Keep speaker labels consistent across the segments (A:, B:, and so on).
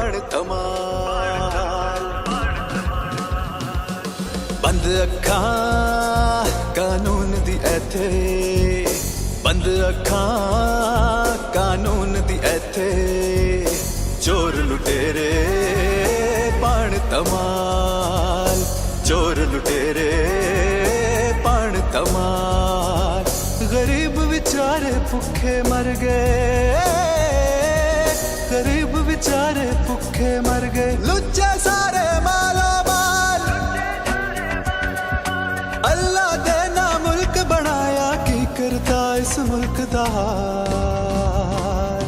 A: बाण धमाल। बंद अखां कानून दी ऐथे, बंद अखां कानून दी ऐथे, चोर लुटेरे बाण धमाल, चोर लुटेरे बाण धमाल। गरीब बेचारे भुखे मर गए, गरीब बेचारे भुखे मर गए, लुच्चे सारे मालो माल। अल्लाह दे ना मुल्क बनाया, की करता इस मुल्क दा हाल।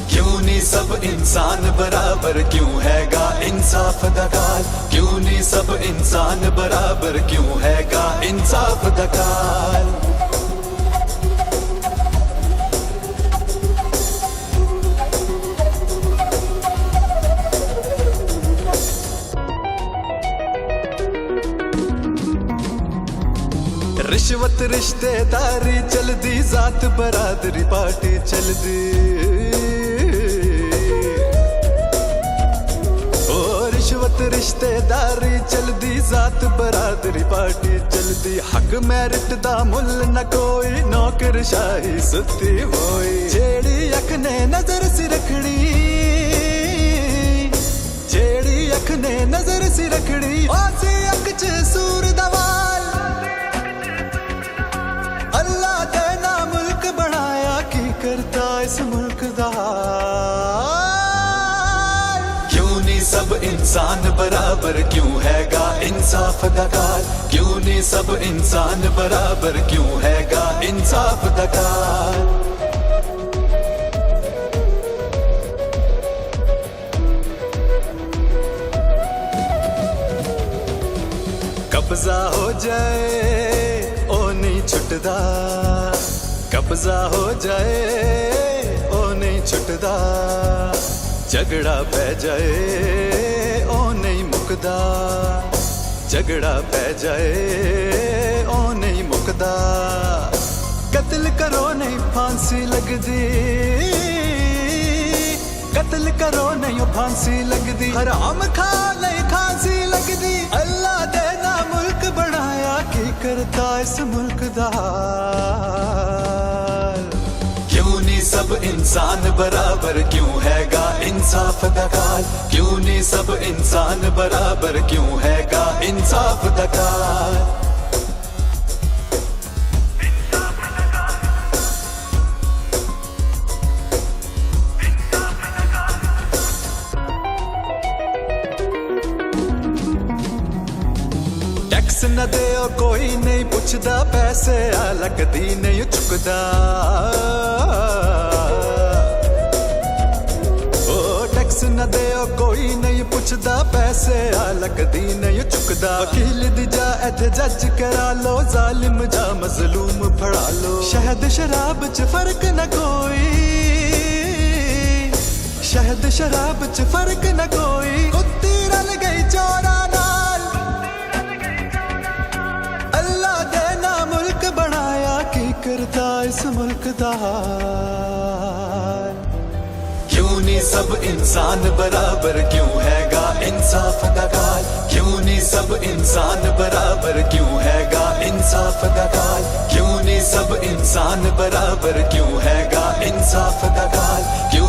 A: क्यों नहीं सब इंसान बराबर, क्यों हैगा इंसाफ दा काल। क्यों नहीं सब इंसान बराबर, क्यों हैगा इंसाफ दा काल। रिश्वत रिश्तेदारी चलदी, जात बरादरी पार्टी चलदी। ओ रिश्वत रिश्तेदारी चलदी, जात बरादरी पार्टी चलदी। हक मैरिट दा मुल न कोई, नौकरशाही सुती होई। जेड़ी अख ने नजर सी रखनी, जेड़ी अख ने नजर सी रखनी, ओसी अख च सूर दवाल। अल्लाह दे ना मुल्क बनाया, की करता इस मुल्क दा हाल। क्यों नहीं सब इंसान बराबर, क्यों हैगा इंसाफ दा काल। क्यों नहीं सब इंसान बराबर, क्यों हैगा इंसाफ दा काल। कब्जा हो जाए ओ नहीं छुटदा, कब्जा हो जाए ओ नहीं छुटदा। झगड़ा पै जाए ओ नहीं मुकदा, झगड़ा पै जाए ओ नहीं मुकदा। कत्ल करो नहीं फांसी लगदी, कत्ल करो नहीं फांसी लगदी। हराम खा नहीं फांसी लगदी। अल्लाह दे ना मुल्क बनाया, की करता इस मुल्क दा हाल। क्यों नहीं सब इंसान बराबर, क्यों हैगा इंसाफ दा काल। क्यों नहीं सब इंसान बराबर, क्यों हैगा इंसाफ दा काल। टैक्स न देओ कोई नहीं पुछदा, पैसे लगदी नहीं चुकदा। ओ टैक्स न देओ कोई नहीं पुछदा, पैसे लगदी नहीं चुकदा। वकील दी जा इत्थे जज करा लो, जालिम जा मजलूम फड़ा लो। शहद शराब च फर्क न कोई, शहद शराब च फर्क न कोई। कुत्ती रल गई चोरा नाल। अल्लाह दे ना मुल्क बनाया, की करता इस मुल्क दा हाल। क्यों नहीं सब इंसान बराबर, क्यों हैगा इंसाफ दा काल। क्यों नहीं सब इंसान बराबर, क्यों हैगा इंसाफ दा काल। क्यों नहीं सब इंसान बराबर, क्यों हैगा इंसाफ दा काल। क्यों